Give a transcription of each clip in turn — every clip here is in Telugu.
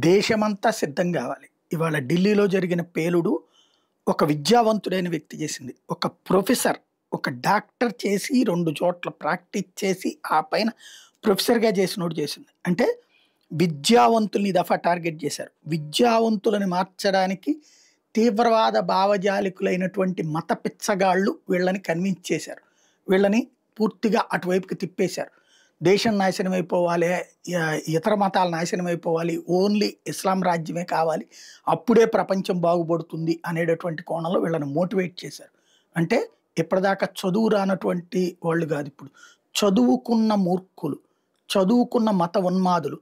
దేశమంతా సిద్ధం గావాలి. ఇవాళ ఢిల్లీలో జరిగిన పేలుడు ఒక విద్యావంతుడైన వ్యక్తి చేసింది. ఒక ప్రొఫెసర్, ఒక డాక్టర్ చేసి 2 చోట్ల ప్రాక్టీస్ చేసి, ఆ పైన ప్రొఫెసర్‌గా చేసినోడు చేసింది. అంటే విద్యావంతుల్ని ఈ దఫా టార్గెట్ చేశారు. విద్యావంతులని మార్చడానికి తీవ్రవాద భావజాలికులైనటువంటి మత పిచ్చగాళ్ళు వీళ్ళని కన్విన్స్ చేశారు. వీళ్ళని పూర్తిగా అటువైపుకి తిప్పేశారు. దేశం నాశనం అయిపోవాలి, ఇతర మతాలు నాశనం అయిపోవాలి, ఓన్లీ ఇస్లాం రాజ్యమే కావాలి, అప్పుడే ప్రపంచం బాగుపడుతుంది అనేటటువంటి కోణంలో వీళ్ళని మోటివేట్ చేశారు. అంటే ఇప్పటిదాకా చదువు రానటువంటి వాళ్ళు కాదు, ఇప్పుడు చదువుకున్న మూర్ఖులు, చదువుకున్న మత ఉన్మాదులు,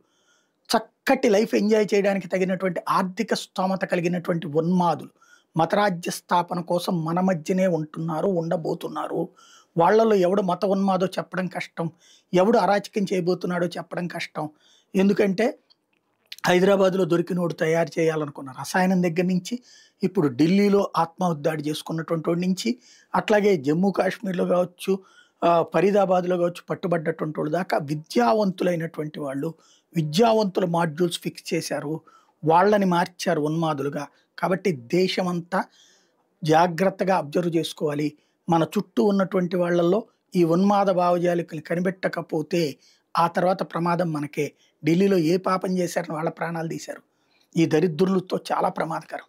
చక్కటి లైఫ్ ఎంజాయ్ చేయడానికి తగినటువంటి ఆర్థిక స్తోమత కలిగినటువంటి ఉన్మాదులు మతరాజ్య స్థాపన కోసం మన మధ్యనే ఉంటున్నారు, ఉండబోతున్నారు. వాళ్ళలో ఎవడు మత ఉన్మాదో చెప్పడం కష్టం, ఎవడు అరాచకం చేయబోతున్నాడో చెప్పడం కష్టం. ఎందుకంటే హైదరాబాద్‌లో దొరికినోడు తయారు చేయాలనుకున్న రసాయనం దగ్గర నుంచి, ఇప్పుడు ఢిల్లీలో ఆత్మహత్యాడు చేసుకున్నటువంటోడి నుంచి, అట్లాగే జమ్మూ కాశ్మీర్‌లో కావచ్చు, ఫరీదాబాద్‌లో కావచ్చు పట్టుబడ్డటువంటోళ్ళ దాకా విద్యావంతులైనటువంటి వాళ్ళు, విద్యావంతుల మాడ్యూల్స్ ఫిక్స్ చేశారు. వాళ్ళని మార్చారు ఉన్మాదులుగా. కాబట్టి దేశమంతా జాగ్రత్తగా అబ్జర్వ్ చేసుకోవాలి. మన చుట్టూ ఉన్నటువంటి వాళ్ళల్లో ఈ ఉన్మాద భావజాలికలు కనిపెట్టకపోతే ఆ తర్వాత ప్రమాదం మనకే. ఢిల్లీలో ఏ పాపం చేశారని వాళ్ళ ప్రాణాలు తీశారు. ఈ దరిద్రులతో చాలా ప్రమాదకరం.